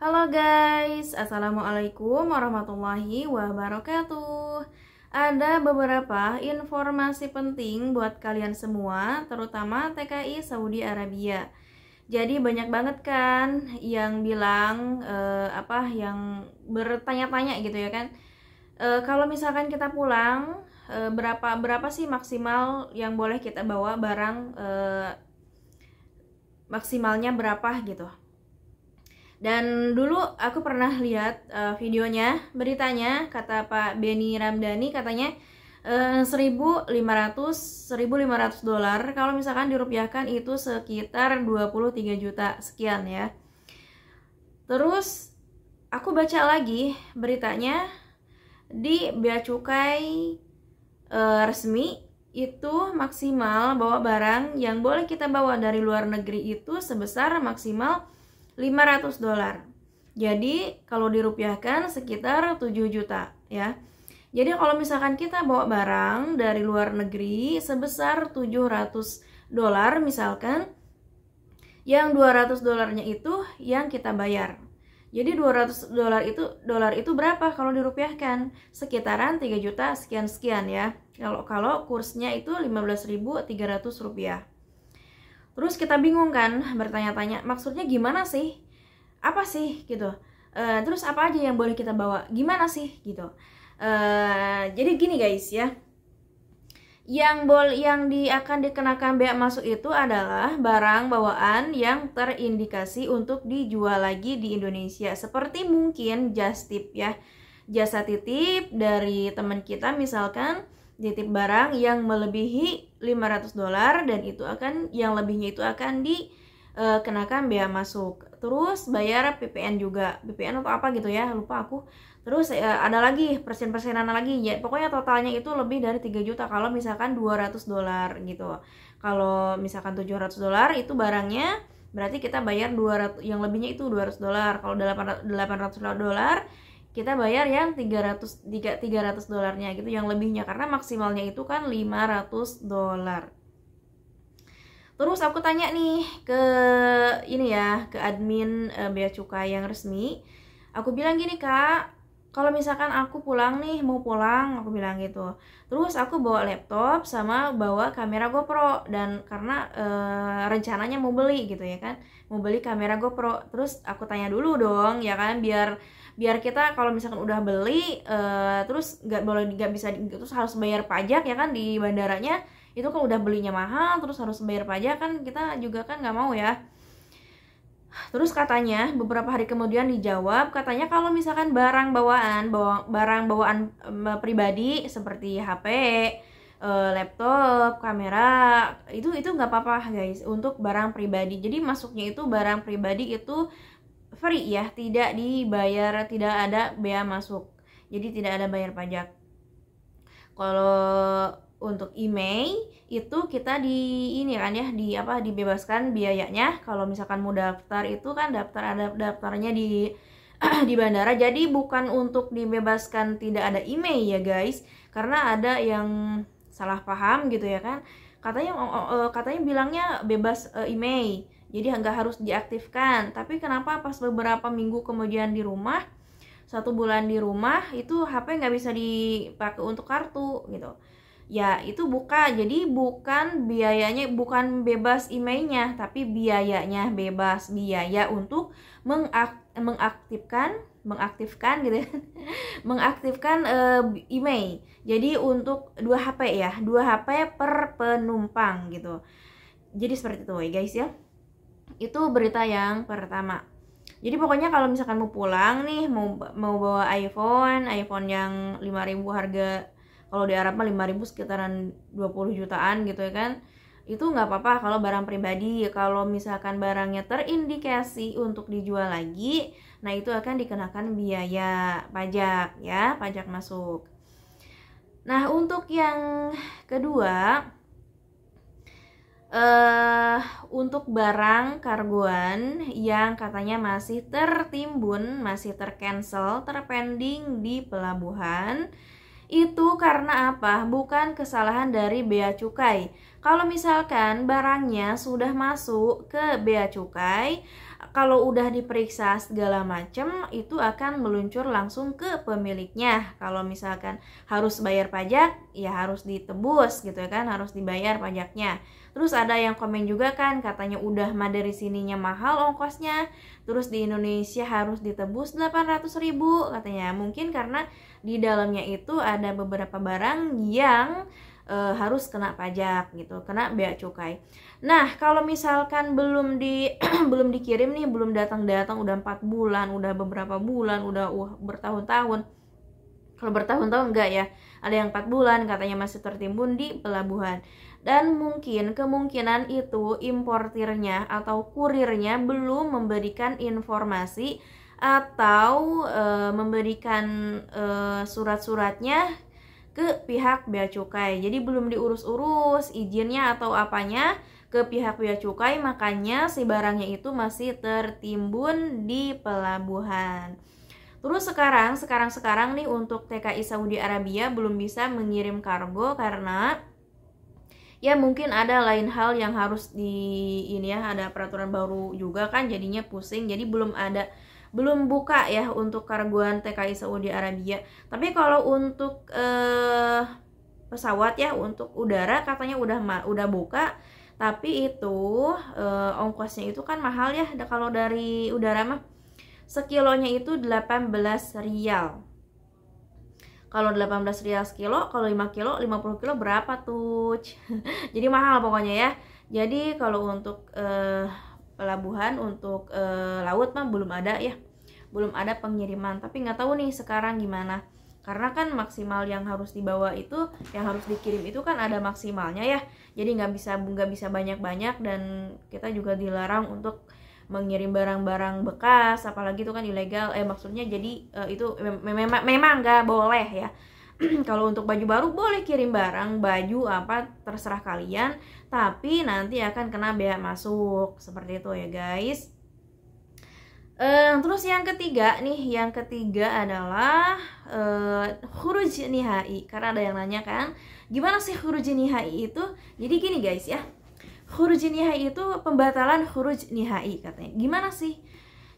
Halo guys, Assalamualaikum warahmatullahi wabarakatuh. Ada beberapa informasi penting buat kalian semua, terutama TKI Saudi Arabia. Jadi banyak banget kan yang bilang yang bertanya-tanya gitu ya kan. Kalau misalkan kita pulang, berapa sih maksimal yang boleh kita bawa barang, maksimalnya berapa gitu. Dan dulu aku pernah lihat videonya, beritanya, kata Pak Benny Ramdhani katanya 1.500 dolar, kalau misalkan dirupiahkan itu sekitar 23 juta sekian ya. Terus aku baca lagi beritanya di bea cukai resmi itu maksimal bawa barang yang boleh kita bawa dari luar negeri itu sebesar maksimal 500 dolar. Jadi kalau dirupiahkan sekitar 7 juta ya. Jadi kalau misalkan kita bawa barang dari luar negeri sebesar 700 dolar misalkan, yang 200 dolarnya itu yang kita bayar. Jadi 200 dolar itu berapa kalau dirupiahkan? Sekitaran 3 juta sekian-sekian ya. Kalau kursnya itu 15.300 rupiah. Terus kita bingung kan, bertanya-tanya, maksudnya gimana sih? Apa sih gitu? Terus apa aja yang boleh kita bawa? Gimana sih gitu? Jadi gini guys ya, yang akan dikenakan bea masuk itu adalah barang bawaan yang terindikasi untuk dijual lagi di Indonesia. Seperti mungkin just tip ya, jasa titip dari teman kita misalkan titip barang yang melebihi 500 dolar dan itu yang lebihnya itu akan dikenakan bea masuk. Terus bayar PPN juga, PPN atau apa gitu ya, lupa aku. Terus ada lagi persen-persenan lagi ya, pokoknya totalnya itu lebih dari 3 juta kalau misalkan 200 dolar gitu. Kalau misalkan 700 dolar itu barangnya, berarti kita bayar 200, yang lebihnya itu 200 dolar. Kalau 800 dolar kita bayar yang 300 dolarnya gitu, yang lebihnya, karena maksimalnya itu kan 500 dolar. Terus aku tanya nih ke ke admin bea cukai yang resmi. Aku bilang gini, Kak, kalau misalkan aku mau pulang, aku bilang gitu. Terus aku bawa laptop sama bawa kamera GoPro, dan karena rencananya mau beli gitu ya kan, mau beli kamera GoPro. Terus aku tanya dulu dong ya kan, biar kita kalau misalkan udah beli terus nggak bisa terus harus bayar pajak ya kan di bandaranya. Itu kan udah belinya mahal terus harus bayar pajak, kan kita juga kan nggak mau ya. Terus katanya beberapa hari kemudian dijawab, katanya kalau misalkan barang bawaan pribadi seperti HP, laptop, kamera, itu nggak apa-apa guys untuk barang pribadi. Jadi masuknya itu barang pribadi itu free ya, tidak dibayar, tidak ada bea masuk. Jadi tidak ada bayar pajak. Kalau untuk email itu kita dibebaskan biayanya. Kalau misalkan mau daftar itu kan ada daftarnya di di bandara. Jadi bukan untuk dibebaskan tidak ada email ya guys, karena ada yang salah paham gitu ya kan. Katanya bilangnya bebas email, jadi nggak harus diaktifkan. Tapi kenapa pas beberapa minggu kemudian di rumah, 1 bulan di rumah, itu HP nggak bisa dipakai untuk kartu gitu ya. Itu jadi bukan biayanya, bukan bebas emailnya, tapi biayanya bebas, biaya untuk mengaktifkan gitu ya. Mengaktifkan email. Jadi untuk 2 HP ya, 2 HP per penumpang gitu. Jadi seperti itu ya guys ya. Itu berita yang pertama. Jadi pokoknya kalau misalkan mau pulang nih, mau bawa iPhone yang 5.000 harga, kalau di Arab mah 5.000 sekitaran 20 jutaan gitu ya kan, itu nggak apa-apa kalau barang pribadi. Kalau misalkan barangnya terindikasi untuk dijual lagi, nah itu akan dikenakan biaya pajak ya, pajak masuk. Nah untuk yang kedua, untuk barang kargoan yang katanya masih tertimbun, masih tercancel, terpending di pelabuhan, itu karena apa? Bukan kesalahan dari bea cukai. Kalau misalkan barangnya sudah masuk ke bea cukai, kalau udah diperiksa segala macam itu akan meluncur langsung ke pemiliknya. Kalau misalkan harus bayar pajak, ya harus ditebus gitu kan, harus dibayar pajaknya. Terus ada yang komen juga kan, katanya udah mah dari sininya mahal ongkosnya, terus di Indonesia harus ditebus 800.000 katanya. Mungkin karena di dalamnya itu ada beberapa barang yang harus kena pajak gitu, kena bea cukai. Nah, kalau misalkan belum belum dikirim nih, belum datang-datang, udah 4 bulan, udah beberapa bulan, udah bertahun-tahun. Kalau bertahun-tahun enggak ya, ada yang 4 bulan katanya masih tertimbun di pelabuhan. Dan mungkin kemungkinan itu importirnya atau kurirnya belum memberikan informasi atau memberikan surat-suratnya ke pihak bea cukai. Jadi belum diurus-urus izinnya atau apanya ke pihak bea cukai, makanya si barangnya itu masih tertimbun di pelabuhan. Terus sekarang nih untuk TKI Saudi Arabia belum bisa mengirim kargo karena ya mungkin ada lain hal yang harus ada peraturan baru juga kan, jadinya pusing. Jadi belum buka ya untuk kargoan TKI Saudi Arabia. Tapi kalau untuk pesawat ya, untuk udara katanya udah buka. Tapi itu ongkosnya itu kan mahal ya. Kalau dari udara mah sekilonya itu 18 rial. Kalau 18 rial sekilo, kalau 5 kilo, 50 kilo berapa tuh? Jadi mahal pokoknya ya. Jadi kalau untuk pelabuhan, untuk laut mah belum ada ya, belum ada pengiriman. Tapi nggak tahu nih sekarang gimana, karena kan maksimal yang harus dibawa itu, yang harus dikirim itu kan ada maksimalnya ya. Jadi nggak bisa banyak-banyak, dan kita juga dilarang untuk mengirim barang-barang bekas, apalagi itu kan ilegal. Maksudnya jadi itu memang nggak boleh ya. Kalau untuk baju baru boleh kirim barang, baju apa terserah kalian, tapi nanti akan kena bea masuk, seperti itu ya guys. Terus yang ketiga adalah khuruj nihai. Karena ada yang nanya kan, gimana sih khuruj nihai itu? Jadi gini guys ya, khuruj nihai itu pembatalan khuruj nihai katanya. Gimana sih?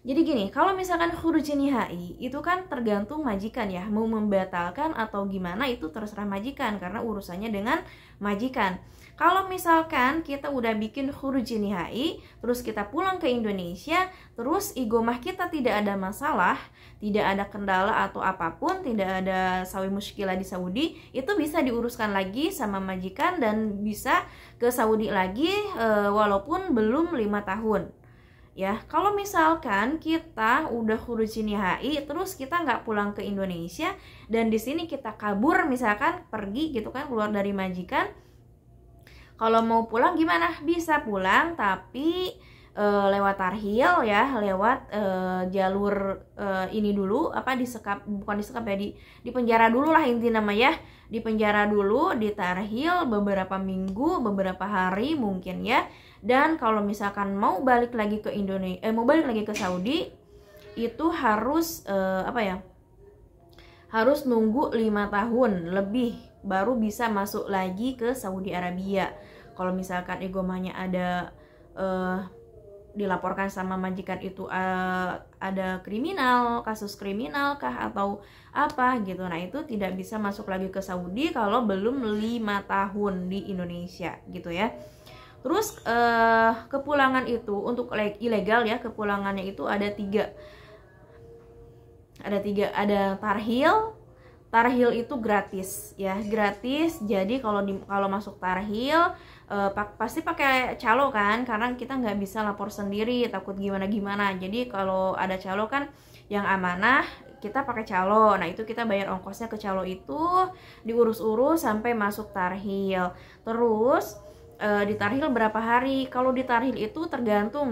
Jadi gini, kalau misalkan khuruj nihai itu kan tergantung majikan ya, mau membatalkan atau gimana itu terserah majikan karena urusannya dengan majikan. Kalau misalkan kita udah bikin khuruj nihai, terus kita pulang ke Indonesia, terus igomah kita tidak ada masalah, tidak ada kendala atau apapun, tidak ada sawi muskilah di Saudi, itu bisa diuruskan lagi sama majikan dan bisa ke Saudi lagi walaupun belum 5 tahun. Ya, kalau misalkan kita udah khuruj nihai terus kita nggak pulang ke Indonesia dan di sini kita kabur, misalkan pergi gitu kan, keluar dari majikan, kalau mau pulang gimana? Bisa pulang tapi lewat tarhil ya, lewat jalur ini dulu, bukan disekap ya, di penjara dulu lah intinya nama ya, di penjara dulu, ditarhil beberapa minggu, beberapa hari mungkin ya. Dan kalau misalkan mau balik lagi ke Indonesia, mau balik lagi ke Saudi, itu harus harus nunggu 5 tahun lebih baru bisa masuk lagi ke Saudi Arabia. Kalau misalkan igomahnya ada dilaporkan sama majikan itu ada kriminal, kasus kriminal kah atau apa gitu, nah itu tidak bisa masuk lagi ke Saudi kalau belum 5 tahun di Indonesia gitu ya. Terus kepulangan itu untuk ilegal ya, kepulangannya itu ada tiga. Ada tarhil itu gratis ya, gratis. Jadi kalau masuk tarhil pasti pakai calo kan, karena kita nggak bisa lapor sendiri, takut gimana. Jadi kalau ada calo kan yang amanah, kita pakai calo. Nah itu kita bayar ongkosnya ke calo itu, diurus-urus sampai masuk tarhil. Terus ditarhil berapa hari? Kalau ditarhil itu tergantung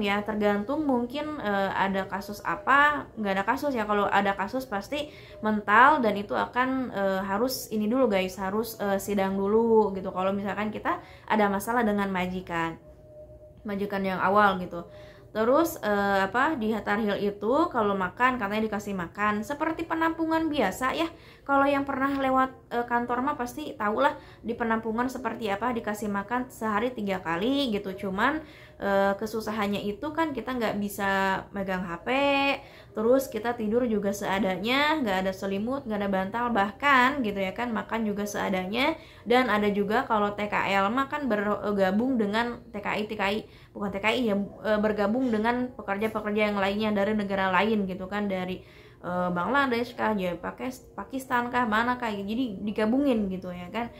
mungkin ada kasus apa, nggak ada kasus ya. Kalau ada kasus pasti mental, dan itu akan harus ini dulu guys, harus sidang dulu gitu. Kalau misalkan kita ada masalah dengan majikan yang awal gitu. Terus di Tarhil itu kalau makan katanya dikasih makan seperti penampungan biasa ya. Kalau yang pernah lewat kantor mah pasti tahulah di penampungan seperti apa, dikasih makan sehari 3 kali gitu. Cuman kesusahannya itu kan kita nggak bisa megang HP, terus kita tidur juga seadanya, nggak ada selimut, nggak ada bantal bahkan gitu ya kan, makan juga seadanya. Dan ada juga kalau TKL mah kan bergabung dengan TKI bukan TKI ya, bergabung dengan pekerja-pekerja yang lainnya dari negara lain gitu kan, dari Bangladesh kah, ya Pakistan kah, mana kah, jadi digabungin gitu ya kan.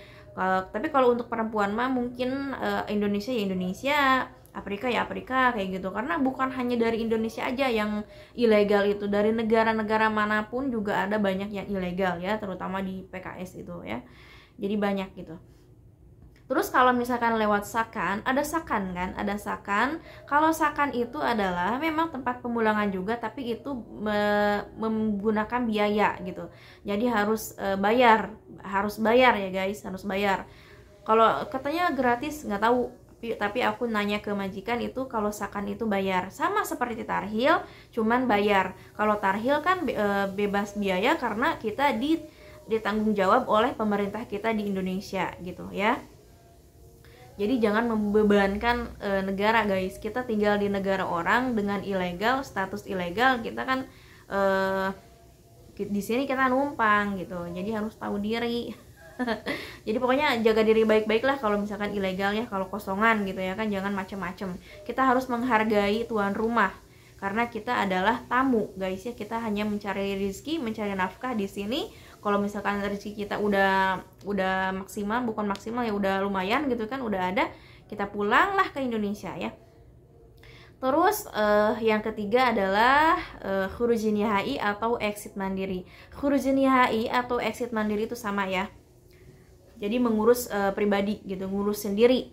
Tapi kalau untuk perempuan mah mungkin Indonesia ya Indonesia, Afrika ya Afrika kayak gitu, karena bukan hanya dari Indonesia aja yang ilegal itu, dari negara-negara manapun juga ada banyak yang ilegal ya, terutama di PKS itu ya, jadi banyak gitu. Terus kalau misalkan lewat Sakan, ada Sakan kan, ada Sakan. Kalau Sakan itu adalah memang tempat pemulangan juga, tapi itu menggunakan biaya gitu. Jadi harus bayar ya guys, harus bayar. Kalau katanya gratis nggak tahu, tapi aku nanya ke majikan itu kalau Sakan itu bayar, sama seperti Tarhil, cuman bayar. Kalau Tarhil kan bebas biaya karena kita ditanggung jawab oleh pemerintah kita di Indonesia gitu ya. Jadi jangan membebankan negara guys. Kita tinggal di negara orang dengan ilegal, status ilegal, kita kan di sini kita numpang gitu. Jadi harus tahu diri. Jadi pokoknya jaga diri baik-baik lah kalau misalkan ilegal ya, kalau kosongan gitu ya kan, jangan macem-macem. Kita harus menghargai tuan rumah karena kita adalah tamu guys ya. Kita hanya mencari rezeki, mencari nafkah di sini. Kalau misalkan rezeki kita udah maksimal, bukan maksimal ya, udah lumayan gitu kan, udah ada, kita pulanglah ke Indonesia ya. Terus yang ketiga adalah khuruj nihai atau exit mandiri. Khuruj nihai atau exit mandiri itu sama ya. Jadi mengurus pribadi gitu, ngurus sendiri.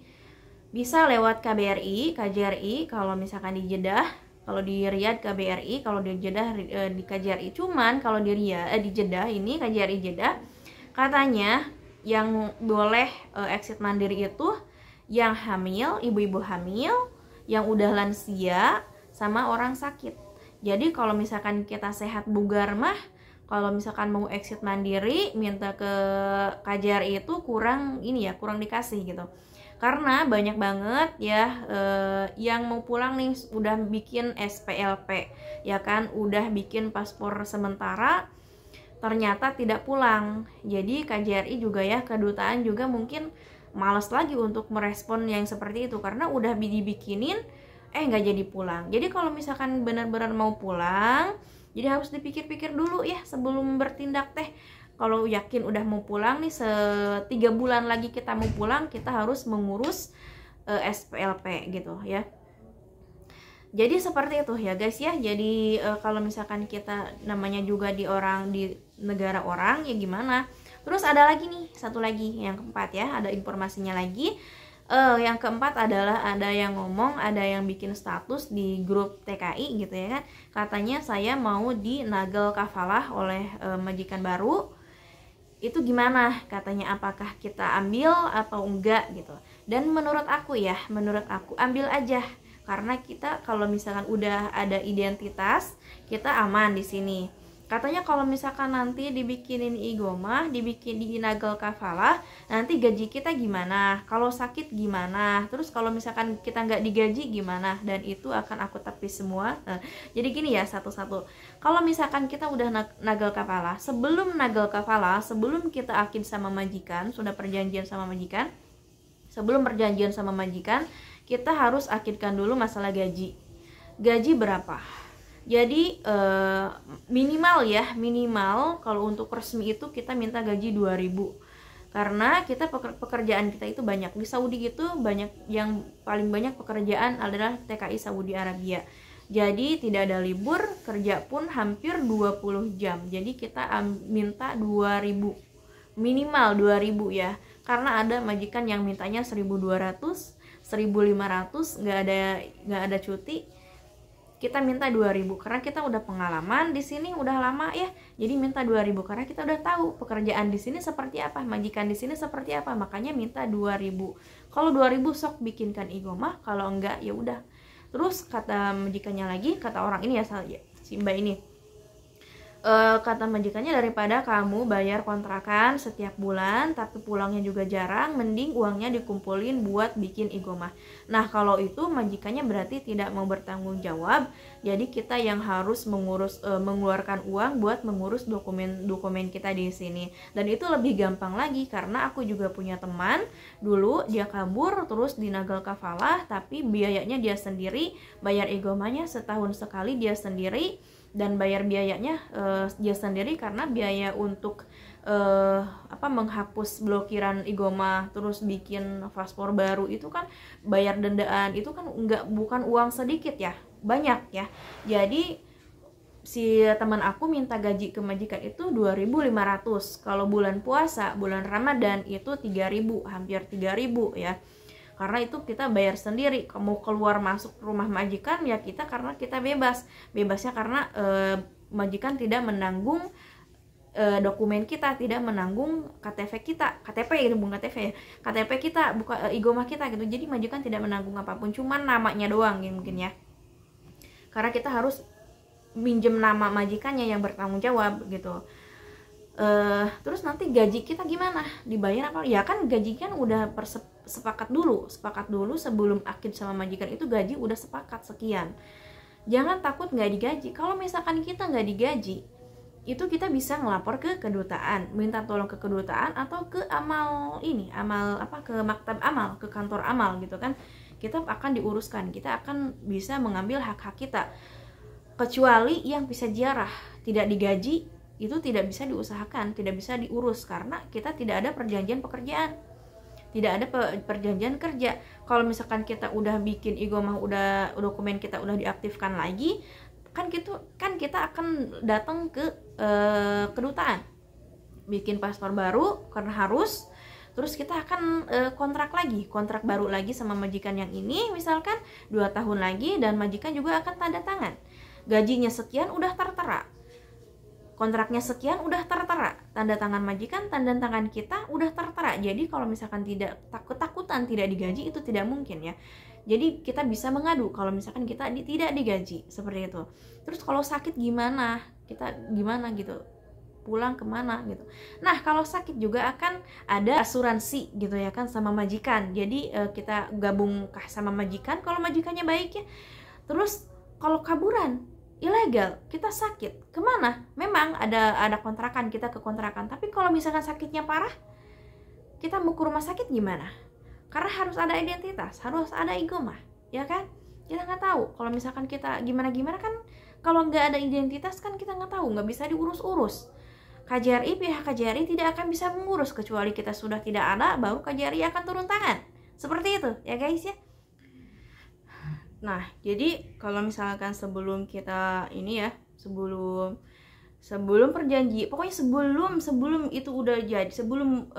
Bisa lewat KBRI, KJRI kalau misalkan di Jeddah. Kalau di Riyadh KBRI, kalau di Jeddah di KJRI. Cuman kalau di Jeddah ini KJRI Jeddah, katanya yang boleh exit mandiri itu yang hamil, ibu-ibu hamil, yang udah lansia, sama orang sakit. Jadi kalau misalkan kita sehat bugar mah, kalau misalkan mau exit mandiri minta ke KJRI itu kurang dikasih gitu. Karena banyak banget ya yang mau pulang nih udah bikin SPLP ya kan, udah bikin paspor sementara, ternyata tidak pulang. Jadi KJRI juga ya, kedutaan juga mungkin malas lagi untuk merespon yang seperti itu karena udah dibikinin nggak jadi pulang. Jadi kalau misalkan benar-benar mau pulang, jadi harus dipikir-pikir dulu ya sebelum bertindak teh. Kalau yakin udah mau pulang nih, 3 bulan lagi kita mau pulang, kita harus mengurus SPLP gitu ya. Jadi seperti itu ya guys ya. Jadi kalau misalkan kita namanya juga di negara orang ya gimana. Terus ada lagi nih, satu lagi yang keempat ya, ada informasinya lagi. Yang keempat adalah ada yang ngomong, ada yang bikin status di grup TKI gitu ya kan. Katanya saya mau dinagel kafalah oleh majikan baru. Itu gimana katanya, apakah kita ambil atau enggak gitu. Dan menurut aku ambil aja, karena kita kalau misalkan udah ada identitas, kita aman di sini. Katanya kalau misalkan nanti dibikinin igomah, dibikin dinagel kafalah, nanti gaji kita gimana, kalau sakit gimana, terus kalau misalkan kita nggak digaji gimana, dan itu akan aku tepis semua. Jadi gini ya, satu-satu. Kalau misalkan kita udah nagel kafalah, sebelum kita akid sama majikan, sudah perjanjian sama majikan, sebelum perjanjian sama majikan, kita harus akidkan dulu masalah gaji. Gaji berapa? Jadi minimal kalau untuk resmi itu kita minta gaji 2.000. Karena kita pekerjaan kita itu banyak. Di Saudi itu banyak, yang paling banyak pekerjaan adalah TKI Saudi Arabia. Jadi tidak ada libur, kerja pun hampir 20 jam. Jadi kita minta 2.000. Minimal 2.000 ya. Karena ada majikan yang mintanya 1.200, 1.500, nggak ada cuti. Kita minta 2.000 karena kita udah pengalaman di sini, udah lama ya. Jadi minta 2.000 karena kita udah tahu pekerjaan di sini seperti apa, majikan di sini seperti apa, makanya minta 2.000. Kalau 2.000 sok bikinkan igomah, kalau enggak ya udah Terus kata majikannya lagi, kata orang ini ya, si Mbak ini, kata majikannya, daripada kamu bayar kontrakan setiap bulan tapi pulangnya juga jarang, mending uangnya dikumpulin buat bikin igomah. Nah kalau itu majikannya berarti tidak mau bertanggung jawab, jadi kita yang harus mengeluarkan uang buat mengurus dokumen kita di sini. Dan itu lebih gampang lagi karena aku juga punya teman dulu, dia kabur terus di Nagal Kafalah, tapi biayanya dia sendiri, bayar igomahnya setahun sekali dia sendiri, dan bayar biayanya dia sendiri, karena biaya untuk menghapus blokiran igomah terus bikin paspor baru itu kan bayar dendaan, itu kan bukan uang sedikit ya, banyak ya. Jadi si teman aku minta gaji ke majikan itu 2.500, kalau bulan puasa, bulan Ramadan itu 3.000, hampir 3.000 ya. Karena itu kita bayar sendiri, kamu keluar masuk rumah majikan ya kita, karena kita bebasnya karena majikan tidak menanggung dokumen kita, tidak menanggung KTP gitu, bukan KTP ya, KTP kita, bukan igomah kita gitu. Jadi majikan tidak menanggung apapun, cuman namanya doang ya mungkin ya, karena kita harus minjem nama majikannya yang bertanggung jawab gitu. Terus nanti gaji kita gimana, dibayar apa? Ya kan gaji kan udah sepakat dulu sebelum akid sama majikan itu, gaji udah sepakat sekian. Jangan takut nggak digaji. Kalau misalkan kita nggak digaji, itu kita bisa ngelapor ke kedutaan, minta tolong ke kedutaan atau ke ke maktab amal, ke kantor amal gitu kan. Kita akan diuruskan, kita akan bisa mengambil hak-hak kita. Kecuali yang bisa ziarah, tidak digaji, itu tidak bisa diusahakan, tidak bisa diurus karena kita tidak ada perjanjian pekerjaan, tidak ada perjanjian kerja. Kalau misalkan kita udah bikin igomah, udah dokumen kita udah diaktifkan lagi, kan kita akan datang ke kedutaan, bikin paspor baru karena harus. Terus kita akan kontrak baru lagi sama majikan yang ini, misalkan 2 tahun lagi, dan majikan juga akan tanda tangan. Gajinya sekian udah tertera, kontraknya sekian udah tertera, tanda tangan majikan, tanda tangan kita udah tertera. Jadi kalau misalkan tidak takutan tidak digaji, itu tidak mungkin ya. Jadi kita bisa mengadu kalau misalkan kita tidak digaji, seperti itu. Terus kalau sakit gimana? Kita gimana gitu? Pulang kemana gitu? Nah kalau sakit juga akan ada asuransi gitu ya kan sama majikan. Jadi kita gabung sama majikan kalau majikannya baik ya. Terus kalau kaburan, ilegal, kita sakit, kemana? Memang ada kontrakan, kita ke kontrakan. Tapi kalau misalkan sakitnya parah, kita mau ke rumah sakit gimana? Karena harus ada identitas, harus ada igomah, ya kan? Kita nggak tahu. Kalau misalkan kita gimana kan, kalau nggak ada identitas kan kita nggak tahu, nggak bisa diurus-urus. Pihak KJRI tidak akan bisa mengurus kecuali kita sudah tidak ada, baru KJRI akan turun tangan. Seperti itu, ya guys ya. Nah, jadi kalau misalkan sebelum kita ini ya, sebelum perjanji, pokoknya sebelum itu udah jadi, sebelum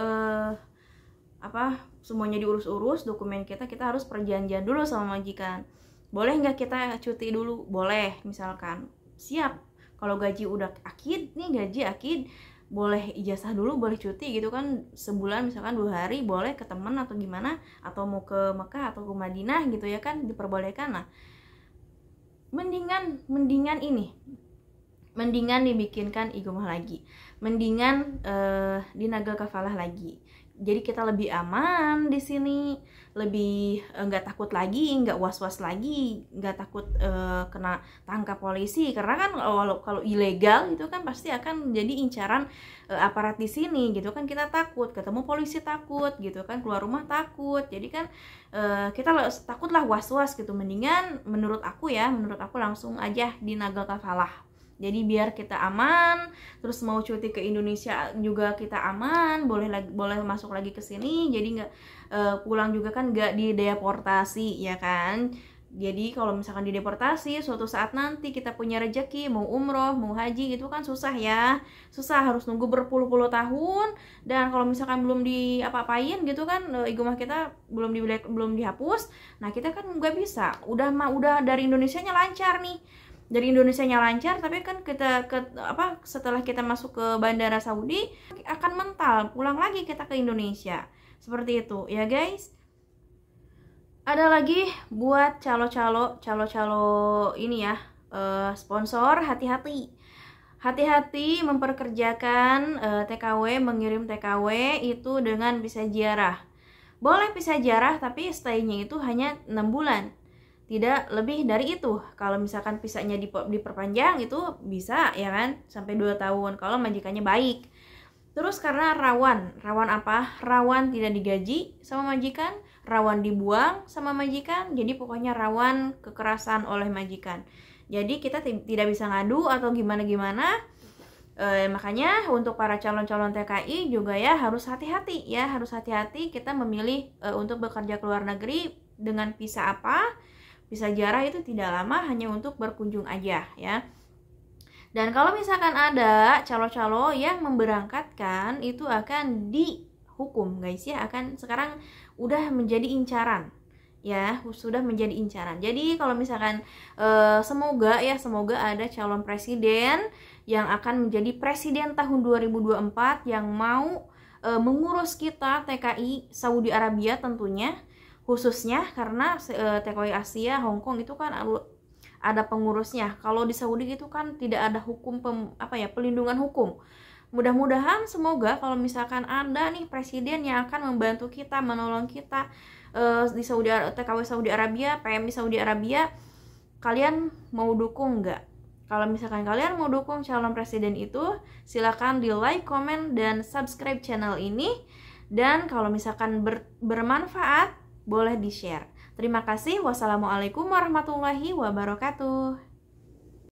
semuanya diurus-urus dokumen kita harus perjanjian dulu sama majikan. Boleh nggak kita cuti dulu? Boleh, misalkan siap. Kalau gaji udah akid nih, gaji akid, boleh ijazah dulu, boleh cuti gitu kan, sebulan misalkan 2 hari, boleh ke teman atau gimana, atau mau ke Mekah atau ke Madinah gitu ya kan, diperbolehkan. Nah mendingan dibikinkan igomah lagi, mendingan di Nagal Kafalah lagi. Jadi kita lebih aman di sini, lebih nggak takut lagi, nggak was-was lagi, nggak takut kena tangkap polisi. Karena kan kalau ilegal itu kan pasti akan jadi incaran aparat di sini gitu kan. Kita takut ketemu polisi, takut gitu kan, keluar rumah takut. Jadi kan kita takutlah, was-was gitu. Mendingan menurut aku langsung aja di Nagal Kafalah. Jadi biar kita aman, terus mau cuti ke Indonesia juga kita aman, boleh masuk lagi ke sini. Jadi nggak pulang juga kan nggak dideportasi ya kan. Jadi kalau misalkan dideportasi, suatu saat nanti kita punya rezeki mau umroh, mau haji itu kan susah ya, harus nunggu berpuluh-puluh tahun. Dan kalau misalkan belum diapa-apain gitu kan, igomah kita belum dihapus, nah kita kan nggak bisa. Udah dari Indonesianya lancar nih. Dari Indonesianya lancar, tapi kan setelah kita masuk ke bandara Saudi akan mental, pulang lagi kita ke Indonesia. Seperti itu ya guys. Ada lagi buat calo-calo ini ya, sponsor, hati-hati memperkerjakan TKW, mengirim TKW itu dengan visa ziarah. Boleh visa ziarah tapi stay-nya itu hanya 6 bulan, tidak lebih dari itu. Kalau misalkan visanya diperpanjang itu bisa ya kan, sampai 2 tahun kalau majikannya baik. Terus karena rawan apa? Rawan tidak digaji sama majikan, rawan dibuang sama majikan, jadi pokoknya rawan kekerasan oleh majikan. Jadi kita tidak bisa ngadu atau gimana-gimana. Makanya untuk para calon-calon TKI juga ya harus hati-hati ya, harus hati-hati kita memilih untuk bekerja ke luar negeri dengan visa apa. Visa ziarah itu tidak lama, hanya untuk berkunjung aja ya. Dan kalau misalkan ada calo-calo yang memberangkatkan, itu akan dihukum guys ya, akan sekarang udah menjadi incaran ya, sudah menjadi incaran. Jadi kalau misalkan semoga ada calon presiden yang akan menjadi presiden tahun 2024 yang mau mengurus kita TKI Saudi Arabia tentunya, khususnya karena TKI Asia, Hong Kong itu kan ada pengurusnya. Kalau di Saudi itu kan tidak ada hukum pelindungan hukum. Mudah-mudahan semoga kalau misalkan ada nih presiden yang akan membantu kita, menolong kita di TKW Saudi Arabia, PMI Saudi Arabia, kalian mau dukung nggak? Kalau misalkan kalian mau dukung calon presiden itu, silakan di like, komen, dan subscribe channel ini. Dan kalau misalkan bermanfaat, boleh di share. Terima kasih. Wassalamualaikum warahmatullahi wabarakatuh.